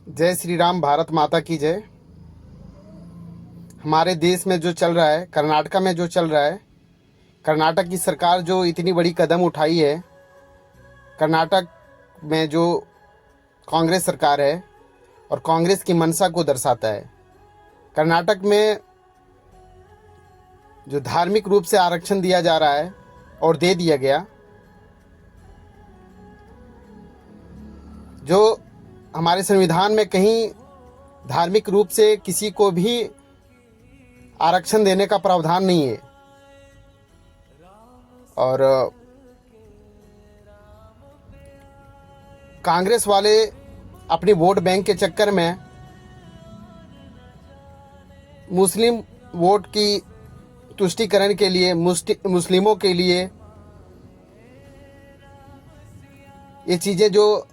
जय श्री राम। भारत माता की जय। हमारे देश में जो चल रहा है, कर्नाटक में जो चल रहा है, कर्नाटक की सरकार जो इतनी बड़ी कदम उठाई है, कर्नाटक में जो कांग्रेस सरकार है और कांग्रेस की मंशा को दर्शाता है। कर्नाटक में जो धार्मिक रूप से आरक्षण दिया जा रहा है और दे दिया गया, जो हमारे संविधान में कहीं धार्मिक रूप से किसी को भी आरक्षण देने का प्रावधान नहीं है। और कांग्रेस वाले अपनी वोट बैंक के चक्कर में मुस्लिम वोट की तुष्टीकरण के लिए, मुस्लिमों के लिए ये चीज़ें जो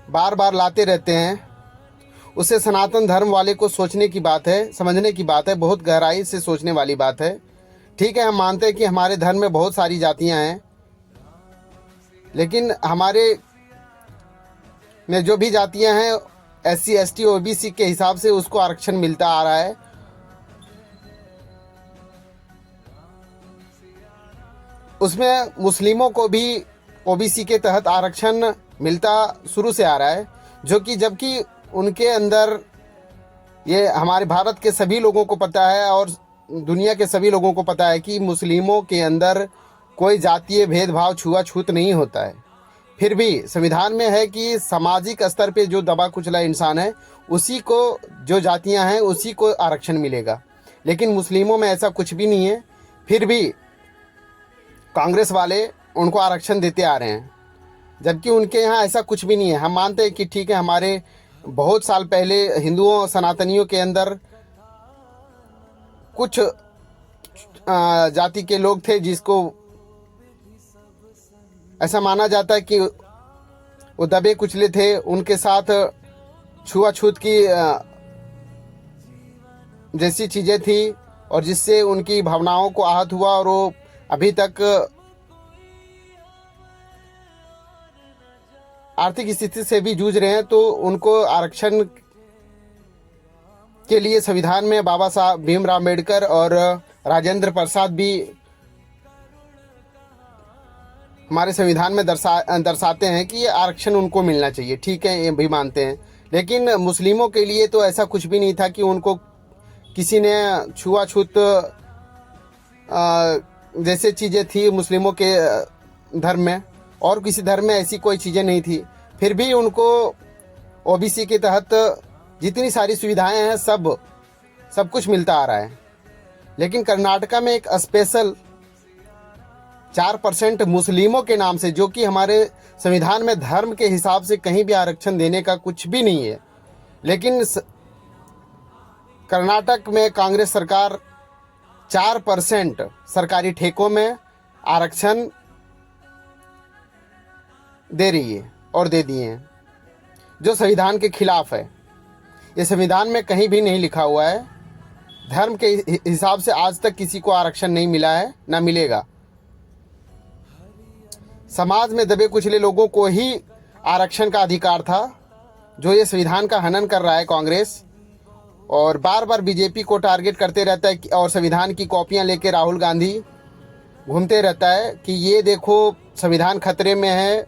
बार बार लाते रहते हैं, उससे सनातन धर्म वाले को सोचने की बात है, समझने की बात है, बहुत गहराई से सोचने वाली बात है। ठीक है, हम मानते हैं कि हमारे धर्म में बहुत सारी जातियां हैं, लेकिन हमारे में जो भी जातियां हैं SC ST OBC के हिसाब से उसको आरक्षण मिलता आ रहा है। उसमें मुस्लिमों को भी OBC के तहत आरक्षण मिलता शुरू से आ रहा है, जो कि जबकि उनके अंदर, ये हमारे भारत के सभी लोगों को पता है और दुनिया के सभी लोगों को पता है कि मुस्लिमों के अंदर कोई जातीय भेदभाव, छुआछूत नहीं होता है। फिर भी संविधान में है कि सामाजिक स्तर पे जो दबा कुचला इंसान है, उसी को, जो जातियां हैं उसी को आरक्षण मिलेगा। लेकिन मुस्लिमों में ऐसा कुछ भी नहीं है। फिर भी कांग्रेस वाले उनको आरक्षण देते आ रहे हैं, जबकि उनके यहाँ ऐसा कुछ भी नहीं है। हम मानते हैं कि ठीक है, हमारे बहुत साल पहले हिंदुओं, सनातनियों के अंदर कुछ जाति के लोग थे जिसको ऐसा माना जाता है कि वो दबे कुचले थे, उनके साथ छुआछूत की जैसी चीज़ें थी और जिससे उनकी भावनाओं को आहत हुआ और वो अभी तक आर्थिक स्थिति से भी जूझ रहे हैं। तो उनको आरक्षण के लिए संविधान में बाबा साहब भीमराव अम्बेडकर और राजेंद्र प्रसाद भी हमारे संविधान में दर्शाते हैं कि ये आरक्षण उनको मिलना चाहिए। ठीक है, ये भी मानते हैं। लेकिन मुस्लिमों के लिए तो ऐसा कुछ भी नहीं था कि उनको किसी ने छुआछूत जैसे चीज़ें थी मुस्लिमों के धर्म में, और किसी धर्म में ऐसी कोई चीज़ें नहीं थी। फिर भी उनको OBC के तहत जितनी सारी सुविधाएं हैं सब कुछ मिलता आ रहा है। लेकिन कर्नाटक में एक स्पेशल 4% मुस्लिमों के नाम से, जो कि हमारे संविधान में धर्म के हिसाब से कहीं भी आरक्षण देने का कुछ भी नहीं है, लेकिन कर्नाटक में कांग्रेस सरकार 4% सरकारी ठेकों में आरक्षण दे रही है और दे दिए हैं, जो संविधान के खिलाफ है। ये संविधान में कहीं भी नहीं लिखा हुआ है। धर्म के हिसाब से आज तक किसी को आरक्षण नहीं मिला है, ना मिलेगा। समाज में दबे कुचले लोगों को ही आरक्षण का अधिकार था, जो ये संविधान का हनन कर रहा है कांग्रेस। और बार बार BJP को टारगेट करते रहता है और संविधान की कॉपियां लेके राहुल गांधी घूमते रहता है कि ये देखो संविधान खतरे में है।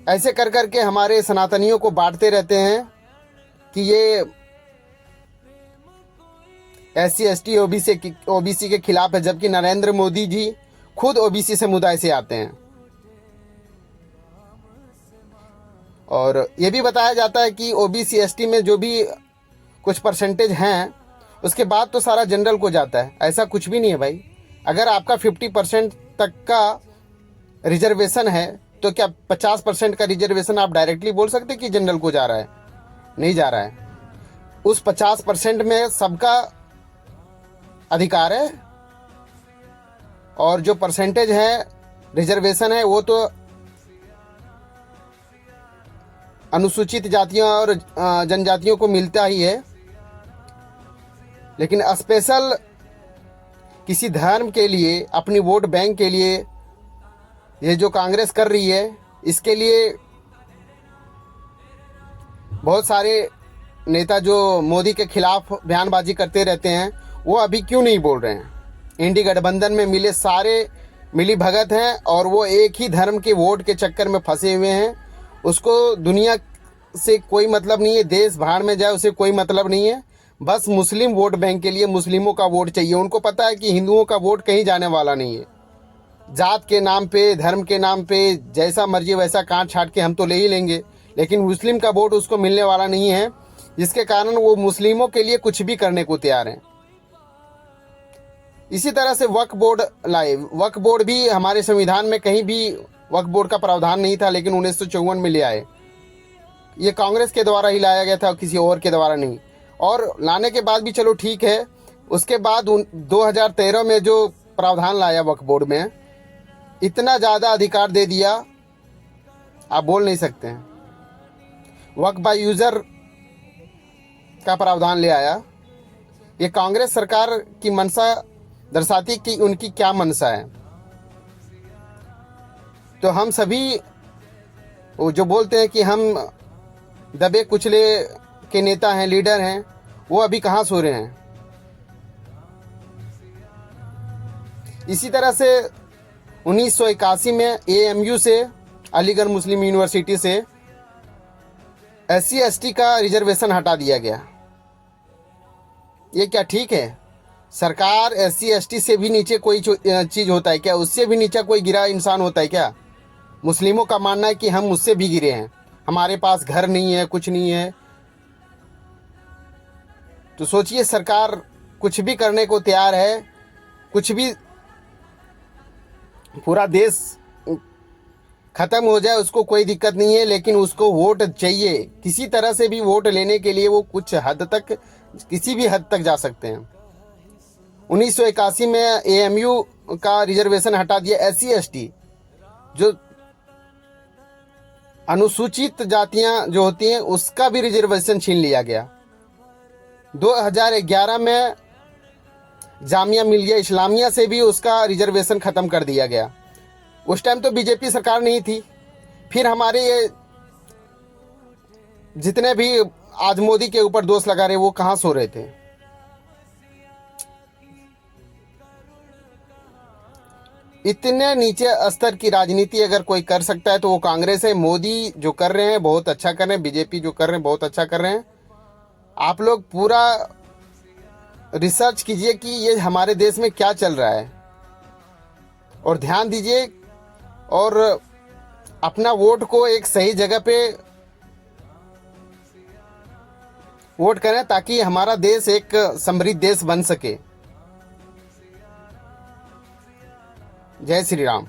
ऐसे कर करके हमारे सनातनियों को बांटते रहते हैं कि ये SC ST OBC के खिलाफ है, जबकि नरेंद्र मोदी जी खुद OBC समुदाय से आते हैं। और ये भी बताया जाता है कि OBC ST में जो भी कुछ परसेंटेज हैं, उसके बाद तो सारा जनरल को जाता है। ऐसा कुछ भी नहीं है भाई। अगर आपका 50% तक का रिजर्वेशन है, तो क्या 50% का रिजर्वेशन आप डायरेक्टली बोल सकते कि जनरल को जा रहा है? नहीं जा रहा है। उस 50% में सबका अधिकार है, और जो परसेंटेज है, रिजर्वेशन है, वो तो अनुसूचित जातियों और जनजातियों को मिलता ही है। लेकिन स्पेशल किसी धर्म के लिए, अपनी वोट बैंक के लिए ये जो कांग्रेस कर रही है, इसके लिए बहुत सारे नेता जो मोदी के खिलाफ बयानबाजी करते रहते हैं वो अभी क्यों नहीं बोल रहे हैं? इंडी गठबंधन में मिले सारे मिली भगत हैं और वो एक ही धर्म के वोट के चक्कर में फंसे हुए हैं। उसको दुनिया से कोई मतलब नहीं है, देश भाड़ में जाए उसे कोई मतलब नहीं है। बस मुस्लिम वोट बैंक के लिए मुस्लिमों का वोट चाहिए। उनको पता है कि हिंदुओं का वोट कहीं जाने वाला नहीं है। जात के नाम पे, धर्म के नाम पे जैसा मर्जी वैसा काट छाट के हम तो ले ही लेंगे, लेकिन मुस्लिम का वोट उसको मिलने वाला नहीं है, जिसके कारण वो मुस्लिमों के लिए कुछ भी करने को तैयार हैं। इसी तरह से वक्फ बोर्ड लाए। वक्फ बोर्ड भी हमारे संविधान में कहीं भी वक्फ बोर्ड का प्रावधान नहीं था, लेकिन 1954 में ले आए। ये कांग्रेस के द्वारा ही लाया गया था, किसी और के द्वारा नहीं। और लाने के बाद भी चलो ठीक है, उसके बाद 2013 में जो प्रावधान लाया वक्फ बोर्ड में, इतना ज़्यादा अधिकार दे दिया आप बोल नहीं सकते हैं। वक्फ बाय यूज़र का प्रावधान ले आया। ये कांग्रेस सरकार की मंशा दर्शाती कि उनकी क्या मंशा है। तो हम सभी वो जो बोलते हैं कि हम दबे कुचले के नेता हैं, लीडर हैं, वो अभी कहाँ सो रहे हैं। इसी तरह से 1981 में AMU से, अलीगढ़ मुस्लिम यूनिवर्सिटी से, SC/ST का रिजर्वेशन हटा दिया गया। ये क्या ठीक है? सरकार SC/ST से भी नीचे कोई चीज़ होता है क्या? उससे भी नीचे कोई गिरा इंसान होता है क्या? मुस्लिमों का मानना है कि हम उससे भी गिरे हैं, हमारे पास घर नहीं है, कुछ नहीं है। तो सोचिए, सरकार कुछ भी करने को तैयार है, कुछ भी, पूरा देश ख़त्म हो जाए उसको कोई दिक्कत नहीं है, लेकिन उसको वोट चाहिए। किसी तरह से भी वोट लेने के लिए वो कुछ हद तक, किसी भी हद तक जा सकते हैं। 1981 में AMU का रिजर्वेशन हटा दिया। SC/ST जो अनुसूचित जातियां जो होती हैं उसका भी रिजर्वेशन छीन लिया गया। 2011 में जामिया मिलिया इस्लामिया से भी उसका रिजर्वेशन ख़त्म कर दिया गया। उस टाइम तो बीजेपी सरकार नहीं थी। फिर हमारे ये जितने भी आज मोदी के ऊपर दोष लगा रहे, वो कहाँ सो रहे थे? इतने नीचे स्तर की राजनीति अगर कोई कर सकता है तो वो कांग्रेस है। मोदी जो कर रहे हैं बहुत अच्छा कर रहे हैं, बीजेपी जो कर रहे हैं बहुत अच्छा कर रहे हैं। आप लोग पूरा रिसर्च कीजिए कि ये हमारे देश में क्या चल रहा है और ध्यान दीजिए और अपना वोट को एक सही जगह पे वोट करें ताकि हमारा देश एक समृद्ध देश बन सके। जय श्री राम।